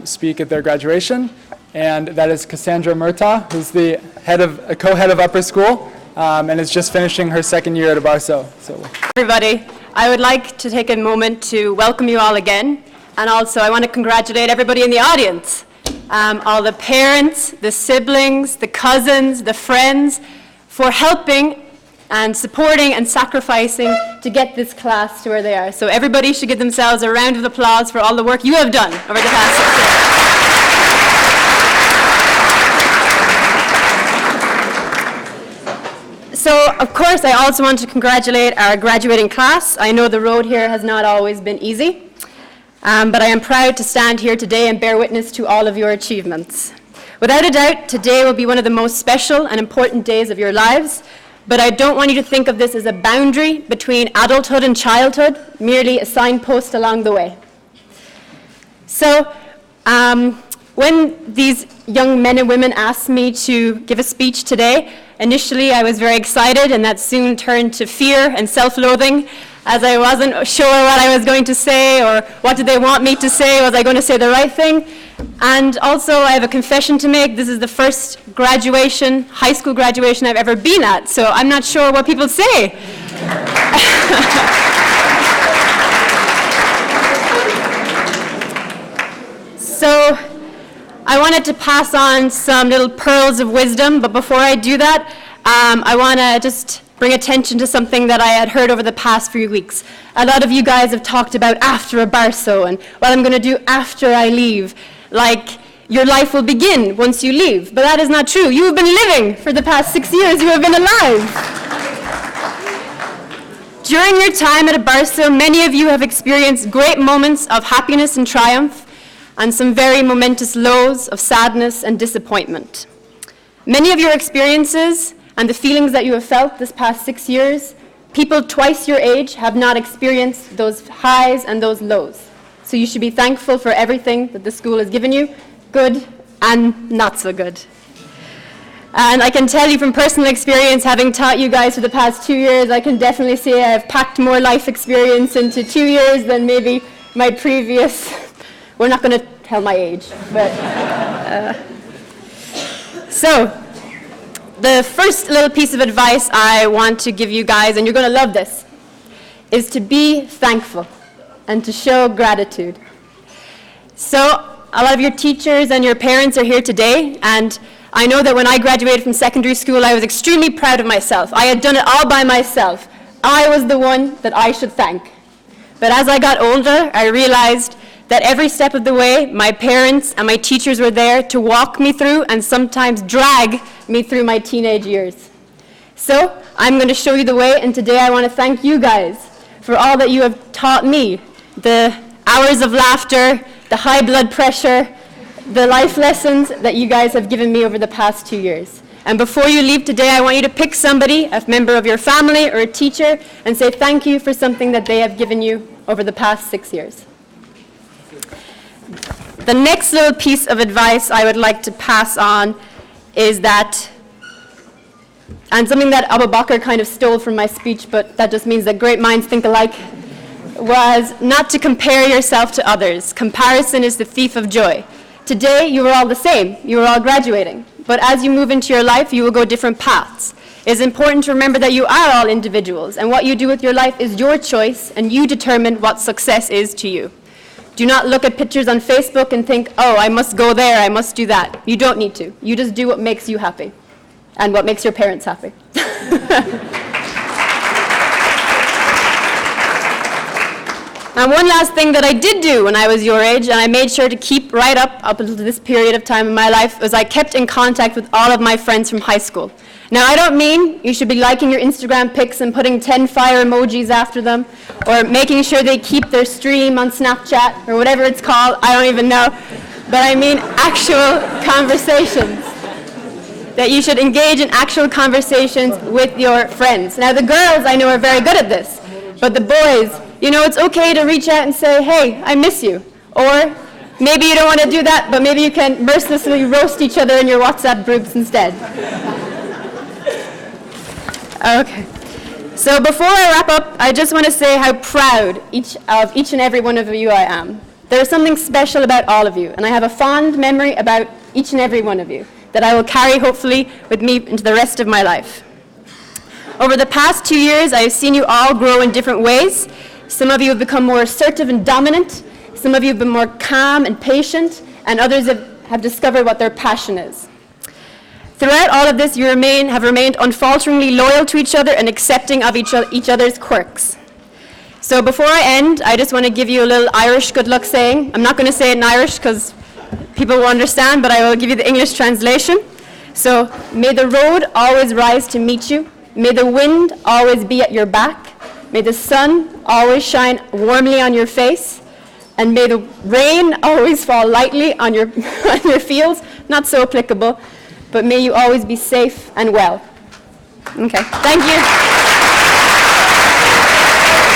speak at their graduation, and that is Cassandra Murtaugh, who's the co-head of upper school, and is just finishing her second year at Abaarso. Everybody, I would like to take a moment to welcome you all again, and also I want to congratulate everybody in the audience, all the parents, the siblings, the cousins, the friends, for helping and supporting and sacrificing to get this class to where they are. So everybody should give themselves a round of applause for all the work you have done over the past 6 years. So, of course, I also want to congratulate our graduating class. I know the road here has not always been easy, but I am proud to stand here today and bear witness to all of your achievements. Without a doubt, today will be one of the most special and important days of your lives. But I don't want you to think of this as a boundary between adulthood and childhood, merely a signpost along the way. So, when these young men and women asked me to give a speech today, initially I was very excited, and that soon turned to fear and self-loathing, as I wasn't sure what I was going to say, or what did they want me to say, was I going to say the right thing? And also, I have a confession to make. This is the first graduation, high school graduation I've ever been at, so I'm not sure what people say. So, I wanted to pass on some little pearls of wisdom, but before I do that, I want to just bring attention to something that I had heard over the past few weeks. A lot of you guys have talked about after Abaarso and what I'm going to do after I leave. Like, your life will begin once you leave. But that is not true. You have been living for the past 6 years. You have been alive. During your time at Abaarso, many of you have experienced great moments of happiness and triumph, and some very momentous lows of sadness and disappointment. Many of your experiences and the feelings that you have felt this past 6 years, people twice your age have not experienced those highs and those lows. So you should be thankful for everything that the school has given you, good and not so good. And I can tell you from personal experience, having taught you guys for the past 2 years, I can definitely say I've packed more life experience into 2 years than maybe my previous, we're not going to tell my age, but. So, the first little piece of advice I want to give you guys, and you're going to love this, is to be thankful and to show gratitude. So, a lot of your teachers and your parents are here today, and I know that when I graduated from secondary school, I was extremely proud of myself. I had done it all by myself. I was the one that I should thank. But as I got older, I realized that every step of the way, my parents and my teachers were there to walk me through and sometimes drag me through my teenage years. So, I'm going to show you the way, and today I want to thank you guys for all that you have taught me. The hours of laughter, the high blood pressure, the life lessons that you guys have given me over the past 2 years. And before you leave today, I want you to pick somebody, a member of your family or a teacher, and say thank you for something that they have given you over the past 6 years. The next little piece of advice I would like to pass on is that, and something that Abu Bakr kind of stole from my speech, but that just means that great minds think alike, was not to compare yourself to others. Comparison is the thief of joy. Today, you are all the same. You are all graduating. But as you move into your life, you will go different paths. It is important to remember that you are all individuals, and what you do with your life is your choice, and you determine what success is to you. Do not look at pictures on Facebook and think, oh, I must go there, I must do that. You don't need to. You just do what makes you happy, and what makes your parents happy. And one last thing that I did do when I was your age, and I made sure to keep right up until this period of time in my life, was I kept in contact with all of my friends from high school. Now, I don't mean you should be liking your Instagram pics and putting 10 fire emojis after them, or making sure they keep their stream on Snapchat, or whatever it's called, I don't even know. But I mean actual conversations. That you should engage in actual conversations with your friends. Now, the girls I know are very good at this, but the boys, you know, it's okay to reach out and say, hey, I miss you. Or maybe you don't want to do that, but maybe you can mercilessly roast each other in your WhatsApp groups instead. Okay. So before I wrap up, I just want to say how proud each and every one of you I am. There is something special about all of you, and I have a fond memory about each and every one of you that I will carry, hopefully, with me into the rest of my life. Over the past 2 years, I have seen you all grow in different ways. Some of you have become more assertive and dominant. Some of you have been more calm and patient, and others have discovered what their passion is. Throughout all of this, you have remained unfalteringly loyal to each other and accepting of each other's quirks. So before I end, I just want to give you a little Irish good luck saying. I'm not going to say it in Irish because people will understand, but I will give you the English translation. So, may the road always rise to meet you. May the wind always be at your back. May the sun always shine warmly on your face. And may the rain always fall lightly on your, on your fields. Not so applicable, but may you always be safe and well. Okay, thank you.